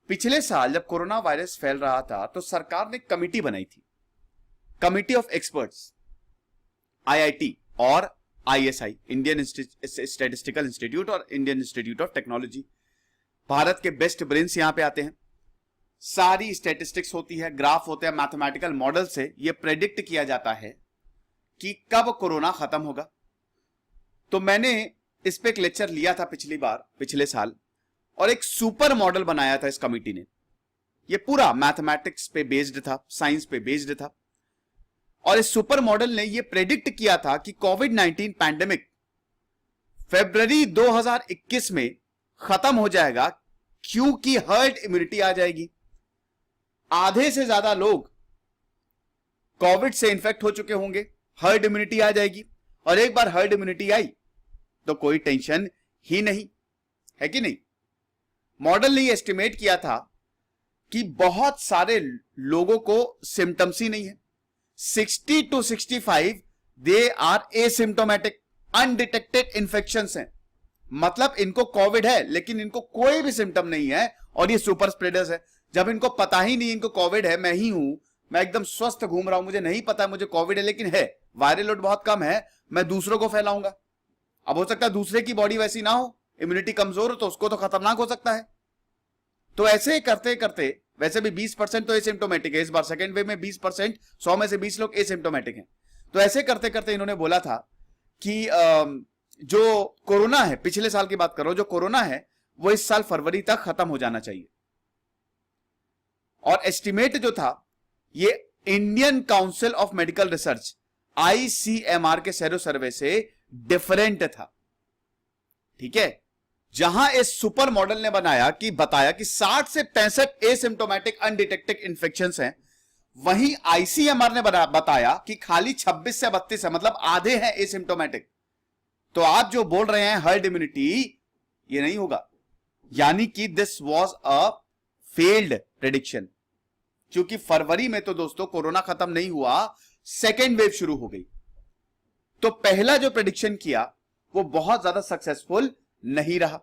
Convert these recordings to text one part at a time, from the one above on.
पिछले साल जब कोरोना वायरस फैल रहा था तो सरकार ने कमिटी बनाई थी, कमिटी ऑफ एक्सपर्ट्स, आईआईटी और आईएसआई, इंडियन स्टैटिस्टिकल इंस्टीट्यूट और Indian institute of technology. Bharat के बेस्ट ब्रेन्स यहां पे आते हैं। सारी स्टैटिस्टिक्स होती है, ग्राफ होते हैं, मैथमेटिकल मॉडल से यह प्रेडिक्ट किया जाता है कि कब कोरोना खत्म होगा। तो मैंने इस पे एक लेक्चर लिया था पिछले साल, और एक सुपर मॉडल बनाया था इस कमिटी ने। यह पूरा मैथमेटिक्स पे बेस्ड था, साइंस पे बेस्ड था, और इस सुपर मॉडल ने यह प्रेडिक्ट किया था कि कोविड-19 पैंडेमिक फरवरी 2021 में खत्म हो जाएगा, क्योंकि हर्ड इम्यूनिटी आ जाएगी। आधे से ज्यादा लोग कोविड से इन्फेक्ट हो चुके होंगे, हर्ड इम्यूनिटी आ जाएगी, और एक बार हर्ड इम्यूनिटी आई तो कोई टेंशन ही नहीं है, कि नहीं। मॉडल ने एस्टिमेट किया था कि बहुत सारे लोगों को सिम्टम्स ही नहीं है, 60 to 65 they are asymptomatic, undetected infections हैं। मतलब इनको कोविड है लेकिन इनको कोई भी सिम्टम नहीं है, और ये सुपर स्प्रेडर्स है। जब इनको पता ही नहीं इनको कोविड है, मैं ही हूं, मैं एकदम स्वस्थ घूम रहा हूं, मुझे नहीं पता मुझे कोविड है, लेकिन है, वायरल लोड बहुत कम है, मैं दूसरों को फैलाऊंगा। अब हो सकता है दूसरे की बॉडी वैसी ना हो, इम्यूनिटी कमजोर हो, तो उसको तो खतरनाक हो सकता है। तो ऐसे करते करते, वैसे भी 20% तो एसिम्टोमेटिक है, इस बार सेकेंड वेव में 20%, 100 में से 20 लोग एसिम्टोमेटिक हैं। तो ऐसे करते करते इन्होंने बोला था कि जो कोरोना है, पिछले साल की बात कर रहा हूं, जो कोरोना है वो इस साल फरवरी तक खत्म हो जाना चाहिए। और एस्टिमेट जो था ये Indian council of medical research, ICMR के सेरो सर्वे से डिफरेंट था, ठीक है। जहां इस सुपर मॉडल ने बताया कि 60 से 65 एसिम्टोमेटिक अनडिटेक्टेड इंफेक्शंस हैं, वहीं आईसीएमआर ने बताया कि खाली 26 से 32 है, मतलब आधे हैं एसिम्टोमेटिक। तो आप जो बोल रहे हैं हर्ड इम्यूनिटी, ये नहीं होगा। यानी कि this was a failed prediction, क्योंकि फरवरी में तो दोस्तों कोरोना खत्म नहीं हुआ, सेकेंड वेव शुरू हो गई। तो पहला जो प्रेडिक्शन किया वो बहुत ज्यादा सक्सेसफुल नहीं रहा।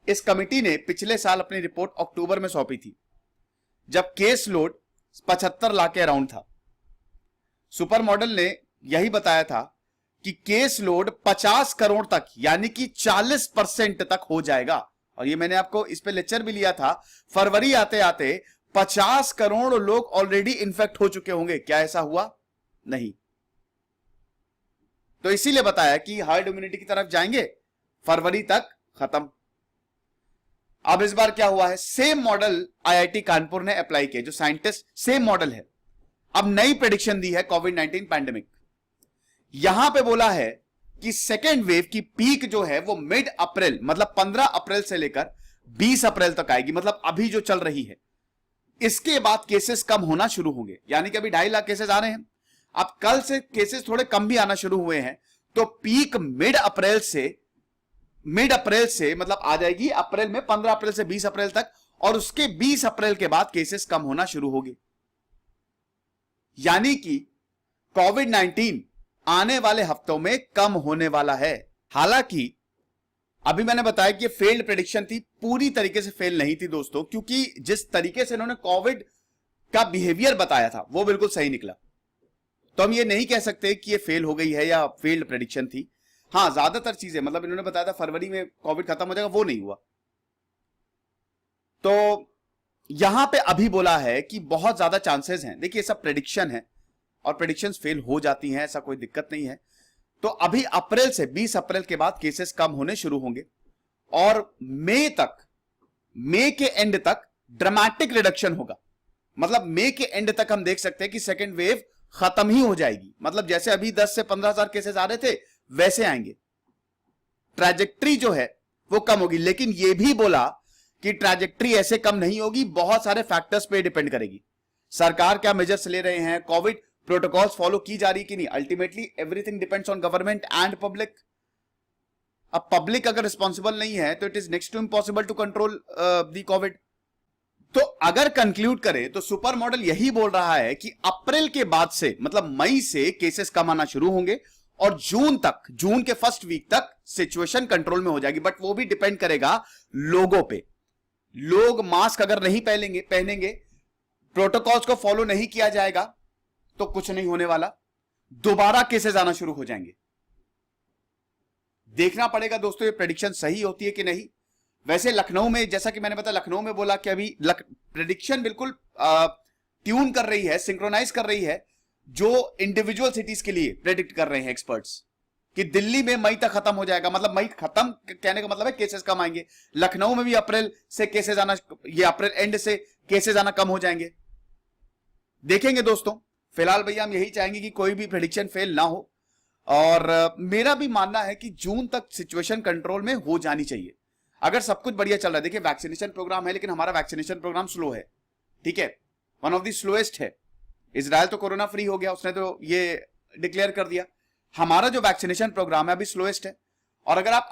इस कमिटी ने पिछले साल अपनी रिपोर्ट अक्टूबर में सौंपी थी, जब केस लोड 75 लाख के अराउंड था। सुपर मॉडल ने यही बताया था कि केस लोड 50 करोड़ तक, यानी कि 40% तक हो जाएगा। और ये मैंने आपको इस पे लेक्चर भी लिया था, फरवरी आते आते 50 करोड़ लोग ऑलरेडी इन्फेक्ट हो चुके होंगे। क्या ऐसा हुआ? नहीं। तो इसीलिए बताया कि हर्ड इम्यूनिटी की तरफ जाएंगे, फरवरी तक खत्म। अब इस बार क्या हुआ है, सेम मॉडल आईआईटी कानपुर ने अप्लाई किया, जो साइंटिस्ट, सेम मॉडल है। अब नई प्रेडिक्शन दी है कोविड-19 पैंडेमिक। यहां पे बोला है कि सेकेंड वेव की पीक जो है वो मिड अप्रैल, मतलब 15 अप्रैल से लेकर 20 अप्रैल तक आएगी, मतलब अभी जो चल रही है। इसके बाद केसेस कम होना शुरू होंगे, यानी कि अभी 2.5 लाख केसेस आ रहे हैं, अब कल से केसेस थोड़े कम भी आना शुरू हुए हैं। तो पीक मिड अप्रैल से मतलब आ जाएगी अप्रैल में, 15 अप्रैल से 20 अप्रैल तक, और उसके 20 अप्रैल के बाद केसेस कम होना शुरू होंगे। यानी कि कोविड-19 आने वाले हफ्तों में कम होने वाला है। हालांकि अभी मैंने बताया कि ये फेल्ड प्रेडिक्शन थी, पूरी तरीके से फेल नहीं थी दोस्तों, क्योंकि जिस तरीके से इन्होंने कोविड का बिहेवियर बताया था वो बिल्कुल सही निकला। तो हम ये नहीं कह सकते कि ये फेल हो गई है या फेल्ड प्रेडिक्शन थी। हां, ज्यादातर चीजें, मतलब इन्होंने बताया था फरवरी में कोविड खत्म हो जाएगा, वो नहीं हुआ। तो यहां पे अभी बोला है कि बहुत ज्यादा चांसेस हैं। देखिए, सब प्रेडिक्शन है और प्रेडिक्शंस फेल हो जाती हैं, ऐसा कोई दिक्कत नहीं है। तो अभी अप्रैल से 20 अप्रैल के बाद केसेस कम होने शुरू होंगे, और मई के एंड तक ड्रामेटिक रिडक्शन होगा। मतलब मई के एंड तक हम देख सकते हैं कि सेकेंड वेव खत्म ही हो जाएगी। मतलब जैसे अभी 10 से 15,000 केसेस आ रहे थे वैसे आएंगे, ट्रैजेक्टरी जो है वो कम होगी। लेकिन ये भी बोला कि ट्रैजेक्टरी ऐसे कम नहीं होगी, बहुत सारे फैक्टर्स पे डिपेंड करेगी। सरकार क्या मेजर्स ले रहे हैं, कोविड प्रोटोकॉल्स फॉलो की जा रही कि नहीं। Ultimately everything depends on government and public. अब पब्लिक अगर रिस्पॉन्सिबल नहीं है तो it is next to impossible to control the COVID. तो अगर कंक्लूड करें तो सुपर मॉडल यही बोल रहा है कि अप्रैल के बाद से, मतलब मई से केसेस कम आना शुरू होंगे, और जून के फर्स्ट वीक तक सिचुएशन कंट्रोल में हो जाएगी। बट वो भी डिपेंड करेगा लोगों पे। लोग मास्क अगर नहीं पहनेंगे, प्रोटोकॉल्स को फॉलो नहीं किया जाएगा, तो कुछ नहीं होने वाला, दोबारा केसेस आना शुरू हो जाएंगे। देखना पड़ेगा दोस्तों ये प्रेडिक्शन सही होती है कि नहीं। वैसे लखनऊ में, जैसा कि मैंने बताया, लखनऊ में बोला कि अभी प्रेडिक्शन बिल्कुल ट्यून कर रही है, सिंक्रोनाइज कर रही है, जो इंडिविजुअल सिटीज के लिए प्रेडिक्ट कर रहे हैं एक्सपर्ट्स कि दिल्ली में मई तक खत्म हो जाएगा। मतलब मई खत्म कहने का मतलब है केसेस कम आएंगे। लखनऊ में भी अप्रैल से केसेस आना, ये अप्रैल एंड से केसेस आना कम हो जाएंगे। देखेंगे दोस्तों, फिलहाल भैया हम यही चाहेंगे कि कोई भी प्रेडिक्शन फेल ना हो, और मेरा भी मानना है कि जून तक सिचुएशन कंट्रोल में हो जानी चाहिए, अगर सब कुछ बढ़िया चल रहा है। देखिए वैक्सीनेशन प्रोग्राम है, लेकिन हमारा वैक्सीनेशन प्रोग्राम स्लो है, ठीक है, वन ऑफ द स्लोएस्ट है। इजराइल तो कोरोना फ्री हो गया, उसने तो ये डिक्लेयर कर दिया। हमारा जो वैक्सीनेशन प्रोग्राम है अभी स्लोएस्ट है। और अगर आप